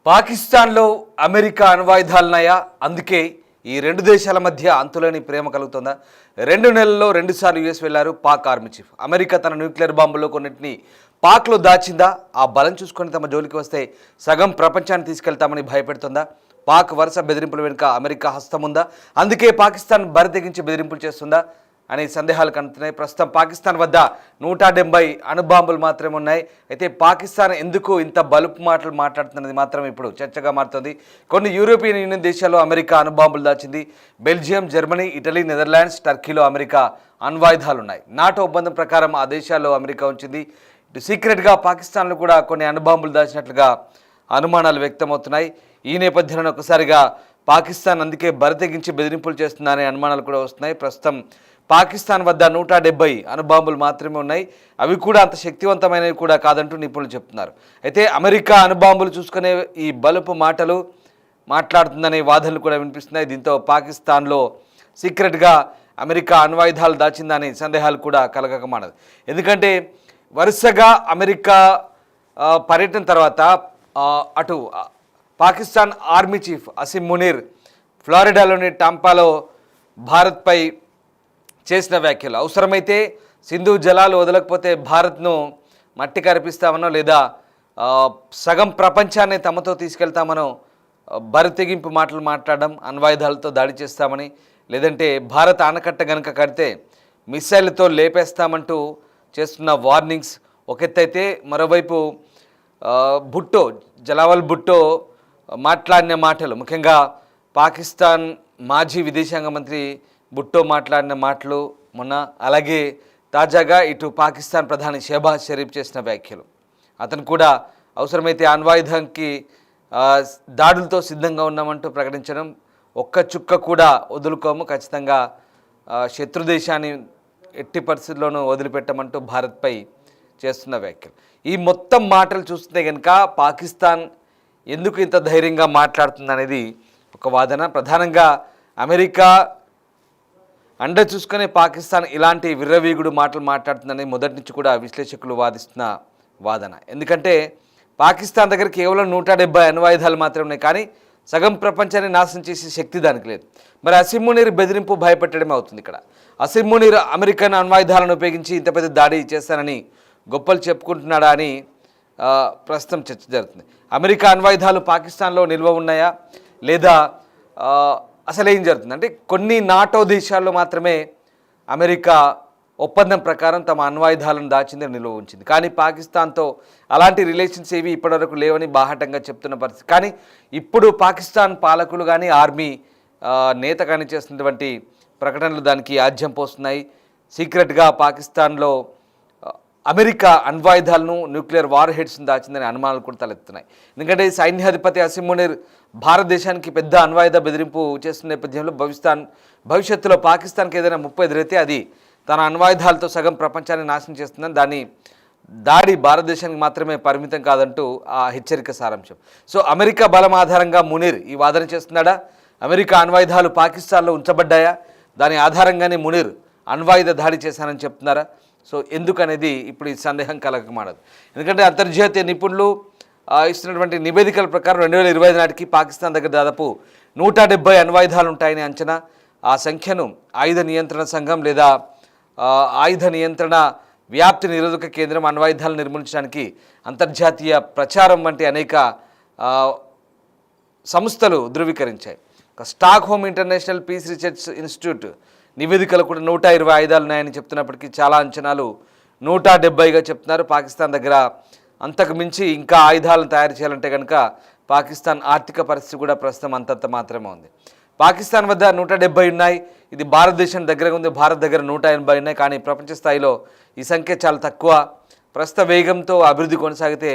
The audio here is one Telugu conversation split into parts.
పాకిస్తాన్లో అమెరికా అణ్వాయుధాలున్నాయా? అందుకే ఈ రెండు దేశాల మధ్య అంతులేని ప్రేమ కలుగుతుందా? 2 నెలల్లో 2 సార్లు యుఎస్ వెళ్లారు పాక్ ఆర్మీ చీఫ్. అమెరికా తన న్యూక్లియర్ బాంబులో కొన్నింటిని పాక్లో దాచిందా? ఆ బలం చూసుకొని తమ జోలికి వస్తే సగం ప్రపంచాన్ని తీసుకెళ్తామని భయపెడుతుందా? పాక్ వరుస బెదిరింపుల వెనుక అమెరికా హస్తం ఉందా? అందుకే పాకిస్తాన్ బరితెగించి బెదిరింపులు చేస్తుందా అనే సందేహాలు కనుతున్నాయి. ప్రస్తుతం పాకిస్తాన్ వద్ద 170 అణుబాంబులు మాత్రమే ఉన్నాయి. అయితే పాకిస్తాన్ ఎందుకు ఇంత బలుపు మాటలు మాట్లాడుతున్నది మాత్రం ఇప్పుడు చర్చగా మారుతుంది. కొన్ని యూరోపియన్ యూనియన్ దేశాల్లో అమెరికా అణుబాంబులు దాచింది. బెల్జియం, జర్మనీ, ఇటలీ, నెదర్లాండ్స్, టర్కీలో అమెరికా అణ్వాయుధాలు ఉన్నాయి. నాటో ఒప్పందం ప్రకారం ఆ దేశాల్లో అమెరికా ఉంచింది. ఇటు సీక్రెట్గా పాకిస్తాన్లో కూడా కొన్ని అణుబాంబులు దాచినట్లుగా అనుమానాలు వ్యక్తమవుతున్నాయి. ఈ నేపథ్యంలో ఒకసారిగా పాకిస్తాన్ అందుకే బరితెగించి బెదిరింపులు చేస్తుందనే అనుమానాలు కూడా వస్తున్నాయి. ప్రస్తుతం పాకిస్తాన్ వద్ద 170 అణుబాంబులు మాత్రమే ఉన్నాయి. అవి కూడా అంత శక్తివంతమైనవి కూడా కాదంటూ నిపుణులు చెప్తున్నారు. అయితే అమెరికా అణుబాంబులు చూసుకునే ఈ బలుపు మాటలు మాట్లాడుతుందనే వాదనలు కూడా వినిపిస్తున్నాయి. దీంతో పాకిస్తాన్లో సీక్రెట్గా అమెరికా అణ్వాయుధాలు దాచిందనే సందేహాలు కూడా కలగకమానదు. ఎందుకంటే వరుసగా అమెరికా పర్యటన తర్వాత అటు పాకిస్తాన్ ఆర్మీ చీఫ్ అసిమ్ మునీర్ ఫ్లోరిడాలోని టాంపాలో భారత్పై చేసిన వ్యాఖ్యలు, అవసరమైతే సింధు జలాలు వదలకపోతే భారత్ను మట్టి కరిపిస్తామనో లేదా సగం ప్రపంచాన్ని తమతో తీసుకెళ్తామనో బరితెగింపు మాటలు మాట్లాడడం, అణ్వాయుధాలతో దాడి చేస్తామని, లేదంటే భారత్ ఆనకట్ట గనుక కడితే మిసైల్తో లేపేస్తామంటూ చేస్తున్న వార్నింగ్స్ ఒక ఎత్తైతే, మరోవైపు భుట్టో జలావల్ భుట్టో మాట్లాడిన మాటలు, ముఖ్యంగా పాకిస్తాన్ మాజీ విదేశాంగ మంత్రి భుట్టో మాట్లాడిన మాటలు మొన్న, అలాగే తాజాగా ఇటు పాకిస్తాన్ ప్రధాని షెహబాజ్ షరీఫ్ చేసిన వ్యాఖ్యలు, అతను కూడా అవసరమైతే అణ్వాయుధానికి దాడులతో సిద్ధంగా ఉన్నామంటూ ప్రకటించడం, ఒక్క చుక్క కూడా వదులుకోము, ఖచ్చితంగా శత్రు దేశాన్ని ఎట్టి పరిస్థితుల్లోనూ వదిలిపెట్టమంటూ భారత్పై చేస్తున్న వ్యాఖ్యలు. ఈ మొత్తం మాటలు చూస్తే కనుక పాకిస్తాన్ ఎందుకు ఇంత ధైర్యంగా మాట్లాడుతుందనేది ఒక వాదన. ప్రధానంగా అమెరికా అండ చూసుకునే పాకిస్తాన్ ఇలాంటి విర్రవీగుడు మాటలు మాట్లాడుతుందని మొదటి నుంచి కూడా విశ్లేషకులు వాదిస్తున్న వాదన. ఎందుకంటే పాకిస్తాన్ దగ్గర కేవలం 170 అణ్వాయుధాలు మాత్రమే ఉన్నాయి, కానీ సగం ప్రపంచాన్ని నాశనం చేసే శక్తి దానికి లేదు. మరి అసిమ్ మునీర్ బెదిరింపు భయపెట్టడమే అవుతుంది ఇక్కడ. అసిమ్ మునీర్ అమెరికన్ అణ్వాయుధాలను ఉపయోగించి ఇంత పెద్ద దాడి చేస్తానని గొప్పలు చెప్పుకుంటున్నాడా అని ప్రస్తుతం చర్చ జరుగుతుంది. అమెరికా అణ్వాయుధాలు పాకిస్తాన్లో నిల్వ ఉన్నాయా లేదా అసలు ఏం జరుగుతుంది అంటే, కొన్ని నాటో దేశాల్లో మాత్రమే అమెరికా ఒప్పందం ప్రకారం తమ అణ్వాయుధాలను దాచిందని నిల్వ ఉంచింది. కానీ పాకిస్తాన్తో అలాంటి రిలేషన్స్ ఏవి ఇప్పటివరకు లేవని బాహాటంగా చెప్తున్న పరిస్థితి. కానీ ఇప్పుడు పాకిస్తాన్ పాలకులు కానీ ఆర్మీ నేత కానీ చేస్తున్నటువంటి ప్రకటనలు దానికి ఆజ్యం పోస్తున్నాయి. సీక్రెట్గా పాకిస్తాన్లో అమెరికా అణ్వాయుధాలను, న్యూక్లియర్ వార్ హెడ్స్ని దాచిందని అనుమానాలు కూడా తలెత్తున్నాయి. ఎందుకంటే సైన్యాధిపతి అసిమ్ మునీర్ భారతదేశానికి పెద్ద అణ్వాయుధ బెదిరింపు చేస్తున్న నేపథ్యంలో భవిష్యత్తులో పాకిస్తాన్కి ఏదైనా ముప్పు ఎదురైతే అది తన అణ్వాయుధాలతో సగం ప్రపంచాన్ని నాశనం చేస్తుందని, దాని దాడి భారతదేశానికి మాత్రమే పరిమితం కాదంటూ ఆ హెచ్చరిక సారాంశం. సో అమెరికా బలం ఆధారంగా మునీర్ ఈ వాదన చేస్తున్నాడా? అమెరికా అణ్వాయుధాలు పాకిస్తాన్లో ఉంచబడ్డాయా? దాని ఆధారంగానే మునీర్ అణ్వాయుధ దాడి చేశానని చెప్తున్నారా? సో ఎందుకనేది ఇప్పుడు ఈ సందేహం కలగకమానదు. ఎందుకంటే అంతర్జాతీయ నిపుణులు ఇస్తున్నటువంటి నివేదికల ప్రకారం 2025 నాటికి పాకిస్తాన్ దగ్గర దాదాపు 170 అణ్వాయుధాలు ఉంటాయని అంచనా. ఆ సంఖ్యను ఆయుధ నియంత్రణ సంఘం లేదా ఆయుధ నియంత్రణ వ్యాప్తి నిరోధక కేంద్రం అణ్వాయుధాలను నిర్మూలించడానికి అంతర్జాతీయ ప్రచారం వంటి అనేక సంస్థలు ధృవీకరించాయి. Stockholm International Peace Research Institute నివేదికలు కూడా 120 ఆయుధాలు ఉన్నాయని చెప్తున్నప్పటికీ చాలా అంచనాలు 170గా చెప్తున్నారు. పాకిస్తాన్ దగ్గర అంతకు మించి ఇంకా ఆయుధాలను తయారు చేయాలంటే కనుక పాకిస్తాన్ ఆర్థిక పరిస్థితి కూడా ప్రస్తుతం అంతంత మాత్రమే ఉంది. పాకిస్తాన్ వద్ద 170 ఉన్నాయి, ఇది భారతదేశం దగ్గర ఉంది, భారత్ దగ్గర 180 ఉన్నాయి. కానీ ప్రపంచ స్థాయిలో ఈ సంఖ్య చాలా తక్కువ. ప్రస్తుత వేగంతో అభివృద్ధి కొనసాగితే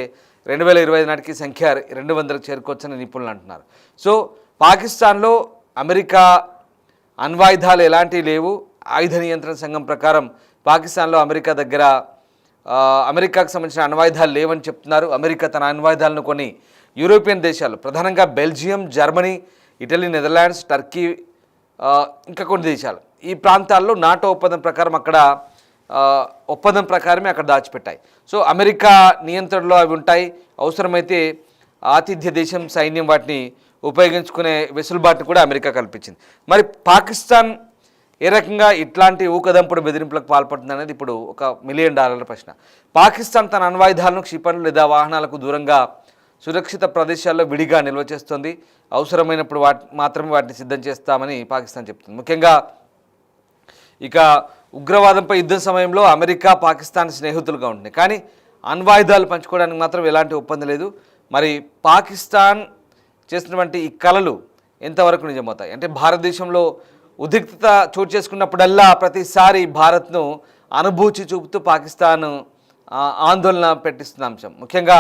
2025 నాటికి సంఖ్య 200కు చేరుకోవచ్చని నిపుణులు అంటున్నారు. సో పాకిస్తాన్లో అమెరికా అణ్వాయుధాలు ఎలాంటివి లేవు. ఆయుధ నియంత్రణ సంఘం ప్రకారం పాకిస్తాన్లో అమెరికాకు సంబంధించిన అణ్వాయుధాలు లేవని చెప్తున్నారు. అమెరికా తన అణ్వాయుధాలను కొన్ని యూరోపియన్ దేశాలు, ప్రధానంగా Belgium, Germany, Italy, Netherlands, Turkey, ఇంకా కొన్ని దేశాలు, ఈ ప్రాంతాల్లో నాటో ఒప్పందం ప్రకారం ఒప్పందం ప్రకారమే అక్కడ దాచిపెట్టాయి. సో అమెరికా నియంత్రణలో అవి ఉంటాయి. అవసరమైతే ఆతిథ్య దేశం సైన్యం వాటిని ఉపయోగించుకునే వెసులుబాటును కూడా అమెరికా కల్పించింది. మరి పాకిస్తాన్ ఏ రకంగా ఇట్లాంటి ఊకదంపుడు బెదిరింపులకు పాల్పడుతుంది అనేది ఇప్పుడు $1 మిలియన్ ప్రశ్న. పాకిస్తాన్ తన అణ్వాయుధాలను క్షిపణులు లేదా వాహనాలకు దూరంగా సురక్షిత ప్రదేశాల్లో విడిగా నిల్వ చేస్తుంది. అవసరమైనప్పుడు మాత్రమే వాటిని సిద్ధం చేస్తామని పాకిస్తాన్ చెప్తుంది. ముఖ్యంగా ఇక ఉగ్రవాదంపై యుద్ధం సమయంలో అమెరికా పాకిస్తాన్ స్నేహితులుగా ఉంటుంది, కానీ అణ్వాయుధాలు పంచుకోవడానికి మాత్రం ఎలాంటి ఒప్పందం లేదు. మరి పాకిస్తాన్ చేసినటువంటి ఈ కలలు ఎంతవరకు నిజమవుతాయి అంటే భారతదేశంలో ఉద్రిక్తత చోటు చేసుకున్నప్పుడల్లా ప్రతిసారి భారత్ను అనుభూతి చూపుతూ పాకిస్తాన్ ఆందోళన పెట్టిస్తున్న అంశం. ముఖ్యంగా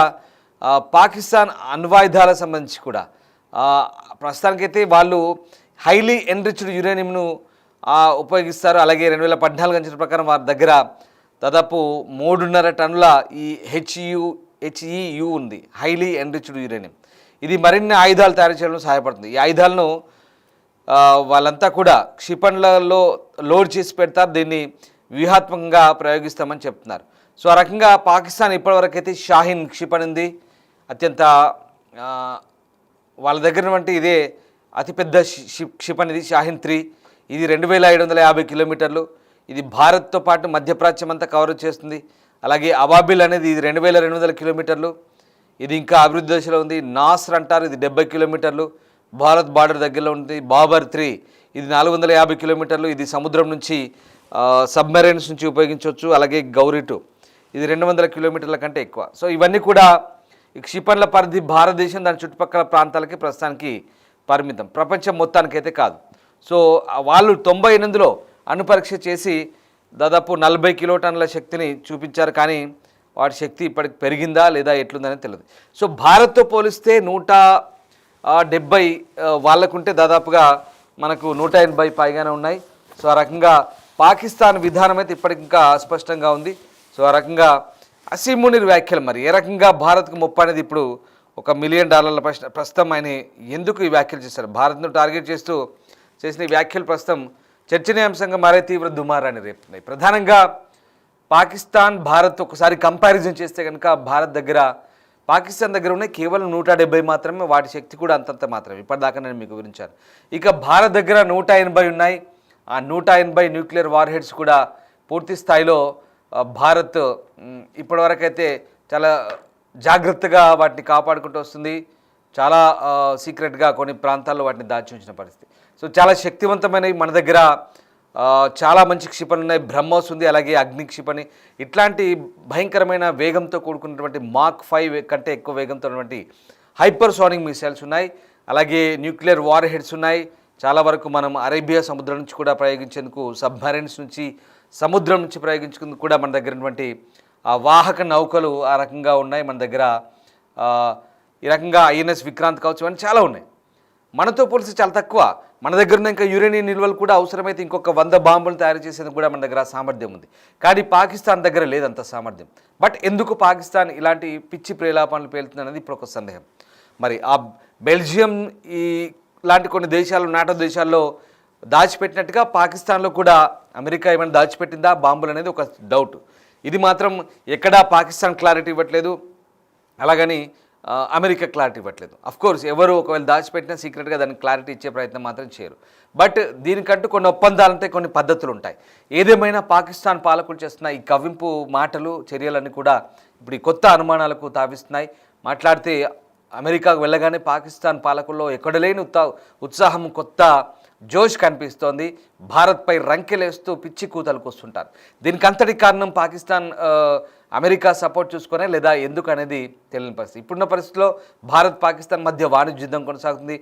పాకిస్తాన్ అణ్వాయుధాలకు సంబంధించి కూడా ప్రస్తుతానికైతే వాళ్ళు హైలీ ఎన్రిచ్డ్ యురేనియంను ఉపయోగిస్తారు. అలాగే 2014 అంచనా ప్రకారం వారి దగ్గర దాదాపు 3.5 టన్నుల ఈ హెచ్ఈయు ఉంది, హైలీ ఎన్రిచ్డ్ యురేనియం. ఇది మరిన్ని ఆయుధాలు తయారు చేయడంలో సహాయపడుతుంది. ఈ ఆయుధాలను వాళ్ళంతా కూడా క్షిపణులలో లోడ్ చేసి పెడతారు, దీన్ని వ్యూహాత్మకంగా ప్రయోగిస్తామని చెప్తున్నారు. సో ఆ రకంగా పాకిస్తాన్ ఇప్పటివరకైతే షాహీన్ క్షిపణి ఉంది, అత్యంత వాళ్ళ దగ్గర వంటి ఇదే అతిపెద్ద క్షిపణి ఇది షాహీన్ 3. ఇది 2750 కిలోమీటర్లు. ఇది భారత్తో పాటు మధ్యప్రాచ్యం అంతా కవర్ చేస్తుంది. అలాగే అబాబిల్ అనేది ఇది 2200 కిలోమీటర్లు. ఇది ఇంకా అభివృద్ధి దశలో ఉంది. నాస్ర్ అంటారు, ఇది 70 కిలోమీటర్లు, భారత్ బార్డర్ దగ్గరలో ఉంది. బాబర్ 3 ఇది 450 కిలోమీటర్లు, ఇది సముద్రం నుంచి సబ్మెరైన్స్ నుంచి ఉపయోగించవచ్చు. అలాగే గౌరీ 2 ఇది 200 కిలోమీటర్ల కంటే ఎక్కువ. సో ఇవన్నీ కూడా ఈ క్షిపణుల పరిధి భారతదేశం దాని చుట్టుపక్కల ప్రాంతాలకి ప్రస్తుతానికి పరిమితం, ప్రపంచం మొత్తానికైతే కాదు. సో వాళ్ళు 98లో అణుపరీక్ష చేసి దాదాపు 40 కిలోటన్నుల శక్తిని చూపించారు, కానీ వాటి శక్తి ఇప్పటికి పెరిగిందా లేదా ఎట్లుందనేది తెలియదు. సో భారత్తో పోలిస్తే 170 వాళ్ళకుంటే దాదాపుగా మనకు 180 పైగానే ఉన్నాయి. సో ఆ రకంగా పాకిస్తాన్ విధానం అయితే ఇప్పటికి ఇంకా అస్పష్టంగా ఉంది. సో ఆ రకంగా అసీం మునీర్ వ్యాఖ్యలు మరి ఏ రకంగా భారత్కు ముప్పు అనేది ఇప్పుడు $1 మిలియన్ ప్రస్తుతం ఆయన ఎందుకు ఈ వ్యాఖ్యలు చేశారు, భారత్ను టార్గెట్ చేస్తూ చేసిన ఈ వ్యాఖ్యలు ప్రస్తుతం చర్చనీయాంశంగా మరే తీవ్ర దుమారాన్ని రేపుతున్నాయి. ప్రధానంగా పాకిస్తాన్ భారత్ ఒకసారి కంపారిజన్ చేస్తే కనుక పాకిస్తాన్ దగ్గర ఉన్నాయి కేవలం 170 మాత్రమే, వాటి శక్తి కూడా అంతంత మాత్రమే. ఇప్పటిదాకా నేను మీకు వివరించాను. ఇక భారత్ దగ్గర 180 ఉన్నాయి. ఆ 180 న్యూక్లియర్ వార్ హెడ్స్ కూడా పూర్తి స్థాయిలో భారత్ ఇప్పటివరకైతే చాలా జాగ్రత్తగా వాటిని కాపాడుకుంటూ వస్తుంది. చాలా సీక్రెట్గా కొన్ని ప్రాంతాల్లో వాటిని దాచి ఉంచిన పరిస్థితి. సో చాలా శక్తివంతమైనవి మన దగ్గర చాలా మంచి క్షిపణి ఉన్నాయి. బ్రహ్మోస్ ఉంది, అలాగే అగ్ని క్షిపణి. ఇట్లాంటి భయంకరమైన వేగంతో కూడుకున్నటువంటి మాక్ 5 కంటే ఎక్కువ వేగంతో ఉన్నటువంటి హైపర్సోనిక్ మిసైల్స్ ఉన్నాయి. అలాగే న్యూక్లియర్ వార్ హెడ్స్ ఉన్నాయి. చాలా వరకు మనం అరేబియా సముద్రం నుంచి కూడా ప్రయోగించేందుకు, సబ్మెరైన్స్ నుంచి సముద్రం నుంచి ప్రయోగించుకుందుకు కూడా మన దగ్గర ఉన్నటువంటి వాహక నౌకలు ఆ రకంగా ఉన్నాయి మన దగ్గర. ఈ రకంగా ఐఎన్ఎస్ విక్రాంత్ కావచ్చు, అని చాలా ఉన్నాయి. మనతో పోలిసి చాలా తక్కువ. మన దగ్గర ఉన్న ఇంకా యురేనియం నిల్వలు కూడా అవసరమైతే ఇంకొక 100 బాంబులు తయారు చేసేందుకు కూడా మన దగ్గర సామర్థ్యం ఉంది. కానీ పాకిస్తాన్ దగ్గర లేదంత సామర్థ్యం. బట్ ఎందుకు పాకిస్తాన్ ఇలాంటి పిచ్చి ప్రేలాపనలు పేలుతుంది అనేది ఇప్పుడు ఒక సందేహం. మరి ఆ బెల్జియం ఇలాంటి కొన్ని దేశాలు, నాటో దేశాల్లో దాచిపెట్టినట్టుగా పాకిస్తాన్లో కూడా అమెరికా ఏమైనా దాచిపెట్టిందా బాంబులు అనేది ఒక డౌట్. ఇది మాత్రం ఎక్కడా పాకిస్తాన్ క్లారిటీ ఇవ్వట్లేదు, అలాగని అమెరికా క్లారిటీ ఇవ్వట్లేదు. అఫ్కోర్స్ ఎవరు ఒకవేళ దాచిపెట్టినా సీక్రెట్గా దానికి క్లారిటీ ఇచ్చే ప్రయత్నం మాత్రం చేయరు. బట్ దీనికంటూ కొన్ని ఒప్పందాలు ఉంటాయి, కొన్ని పద్ధతులు ఉంటాయి. ఏదేమైనా పాకిస్తాన్ పాలకులు చేస్తున్న ఈ కవ్వింపు మాటలు, చర్యలన్నీ కూడా ఇప్పుడు ఈ కొత్త అనుమానాలకు తావిస్తున్నాయి. మాట్లాడితే అమెరికాకు వెళ్ళగానే పాకిస్తాన్ పాలకుల్లో ఎక్కడలేని ఉత్సాహం, కొత్త జోష్ కనిపిస్తోంది. భారత్పై రంకెలేస్తూ పిచ్చి కూతలకు వస్తుంటారు. దీనికి అంతటి కారణం పాకిస్తాన్ అమెరికా సపోర్ట్ చూసుకునే లేదా ఎందుకు అనేది తెలియని పరిస్థితి. ఇప్పుడున్న పరిస్థితిలో భారత్ పాకిస్తాన్ మధ్య వాణిజ్య యుద్ధం కొనసాగుతుంది.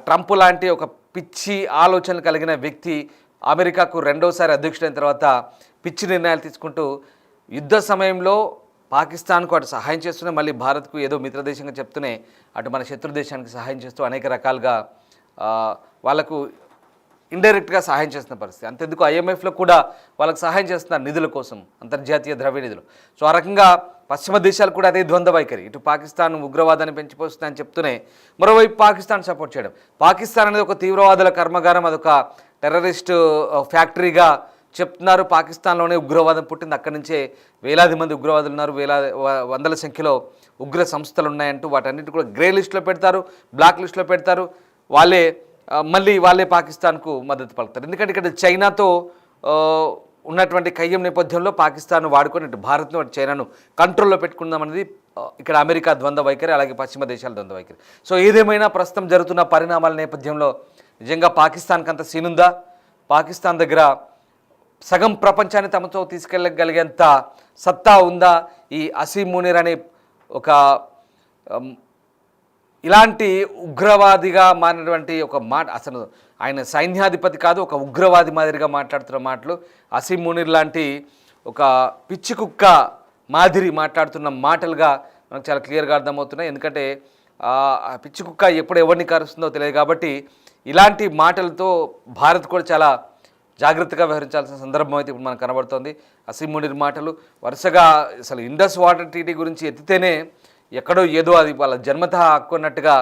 ట్రంప్ లాంటి ఒక పిచ్చి ఆలోచనలు కలిగిన వ్యక్తి అమెరికాకు రెండోసారి అధ్యక్షుడైన తర్వాత పిచ్చి నిర్ణయాలు తీసుకుంటూ యుద్ధ సమయంలో పాకిస్తాన్కు అటు సహాయం చేస్తూనే, మళ్ళీ భారత్కు ఏదో మిత్రదేశంగా చెప్తూనే అటు మన శత్రు దేశానికి సహాయం చేస్తూ అనేక రకాలుగా వాళ్ళకు ఇండైరెక్ట్గా సహాయం చేస్తున్న పరిస్థితి. అంతెందుకు IMFలో కూడా వాళ్ళకి సహాయం చేస్తున్నారు నిధుల కోసం, అంతర్జాతీయ ద్రవ్య నిధులు. సో ఆ రకంగా పశ్చిమ దేశాలు కూడా అదే ద్వంద్వ వైఖరి. ఇటు పాకిస్తాన్ ఉగ్రవాదాన్ని పెంచిపోస్తుందని చెప్తూనే మరోవైపు పాకిస్తాన్ సపోర్ట్ చేయడం. పాకిస్తాన్ అనేది ఒక తీవ్రవాదుల కర్మగారం, అదొక టెర్రరిస్ట్ ఫ్యాక్టరీగా చెప్తున్నారు పాకిస్తాన్లోనే ఉగ్రవాదం పుట్టింది, అక్కడి నుంచే వేలాది మంది ఉగ్రవాదులు ఉన్నారు, వందల సంఖ్యలో ఉగ్ర సంస్థలు ఉన్నాయంటూ వాటన్నిటి కూడా గ్రే లిస్టులో పెడతారు, బ్లాక్ లిస్టులో పెడతారు. వాళ్ళే పాకిస్తాన్కు మద్దతు పలుకుతారు. ఎందుకంటే ఇక్కడ చైనాతో ఉన్నటువంటి కయ్యం నేపథ్యంలో పాకిస్తాన్ వాడుకొని భారత్ను చైనాను కంట్రోల్లో పెట్టుకుందామనేది ఇక్కడ అమెరికా ద్వంద్వ వైఖరి, అలాగే పశ్చిమ దేశాల ద్వంద్వ వైఖరి. సో ఏదేమైనా ప్రస్తుతం జరుగుతున్న పరిణామాల నేపథ్యంలో నిజంగా పాకిస్తాన్కి అంత సీనుందా? పాకిస్తాన్ దగ్గర సగం ప్రపంచాన్ని తమతో తీసుకెళ్ళగలిగేంత సత్తా ఉందా? ఈ అసీం మునీర్ అనే ఒక ఇలాంటి ఉగ్రవాదిగా మారినటువంటి ఒక మాట, అసలు ఆయన సైన్యాధిపతి కాదు, ఒక ఉగ్రవాది మాదిరిగా మాట్లాడుతున్న మాటలు, అసీం మునీర్ లాంటి ఒక పిచ్చి కుక్క మాదిరి మాట్లాడుతున్న మాటలుగా మనకు చాలా క్లియర్గా అర్థమవుతున్నాయి. ఎందుకంటే ఆ పిచ్చి కుక్క ఎప్పుడు ఎవరిని కరుస్తుందో తెలియదు కాబట్టి ఇలాంటి మాటలతో భారత్ కూడా చాలా జాగ్రత్తగా వ్యవహరించాల్సిన సందర్భం అయితే ఇప్పుడు మనకు కనబడుతోంది. అసీం మునీర్ మాటలు వరుసగా అసలు ఇండస్ వాటర్ ట్రీటీ గురించి ఎత్తితేనే ఎక్కడో ఏదో అది వాళ్ళ జన్మతః హక్కు అన్నట్టుగా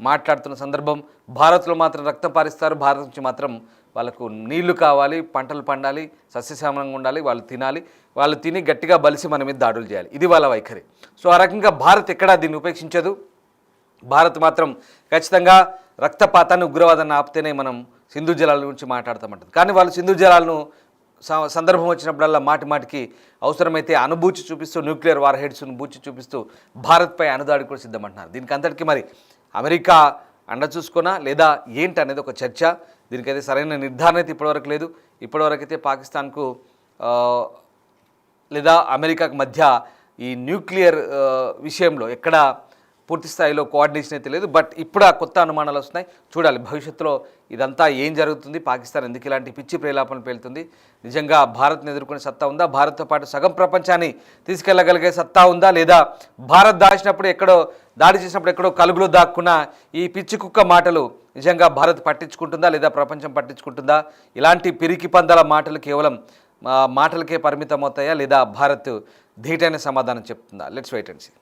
మాట్లాడుతున్న సందర్భం. భారత్లో మాత్రం రక్తం పారిస్తారు, భారత్ నుంచి మాత్రం వాళ్ళకు నీళ్లు కావాలి, పంటలు పండాలి, సస్యశ్యామలంగా ఉండాలి, వాళ్ళు తినాలి, వాళ్ళు తిని గట్టిగా బలిసి మన మీద దాడులు చేయాలి, ఇది వాళ్ళ వైఖరి. సో ఆ రకంగా భారత్ ఎక్కడా దీన్ని ఉపేక్షించదు. భారత్ మాత్రం ఖచ్చితంగా రక్తపాతాన్ని, ఉగ్రవాదాన్ని ఆపితేనే మనం సింధు జలాల గురించి మాట్లాడతామంటుంది. కానీ వాళ్ళు సింధు జలాలను సందర్భం వచ్చినప్పుడల్లా మాటికి అవసరమైతే అనుభూతి చూపిస్తూ, న్యూక్లియర్ వార్ హెడ్స్ను బూచి చూపిస్తూ భారత్పై అనుదాడి కూడా సిద్ధమంటున్నారు. దీనికి అంతటికీ మరి అమెరికా అండ చూసుకున్నా లేదా ఏంటి అనేది ఒక చర్చ. దీనికైతే సరైన నిర్ధారణ అయితే ఇప్పటివరకు లేదు. ఇప్పటివరకు అయితే పాకిస్తాన్కు లేదా అమెరికాకు మధ్య ఈ న్యూక్లియర్ విషయంలో ఎక్కడ పూర్తి స్థాయిలో కోఆర్డినేషన్ అయితే లేదు. బట్ ఇప్పుడు ఆ కొత్త అనుమానాలు వస్తున్నాయి. చూడాలి భవిష్యత్తులో ఇదంతా ఏం జరుగుతుంది, పాకిస్తాన్ ఎందుకు ఇలాంటి పిచ్చి ప్రేలాపనలు పేలుతుంది, నిజంగా భారత్ని ఎదుర్కొనే సత్తా ఉందా, భారత్తో పాటు సగం ప్రపంచాన్ని తీసుకెళ్లగలిగే సత్తా ఉందా, లేదా భారత్ దాడి చేసినప్పుడు ఎక్కడో కలుగులో దాక్కున్న ఈ పిచ్చి కుక్క మాటలు నిజంగా భారత్ పట్టించుకుంటుందా, లేదా ప్రపంచం పట్టించుకుంటుందా, ఇలాంటి పిరికి పందాల మాటలు కేవలం మాటలకే పరిమితం అవుతాయా, లేదా భారత్ ధీటైన సమాధానం చెప్తుందా? Let's wait and see.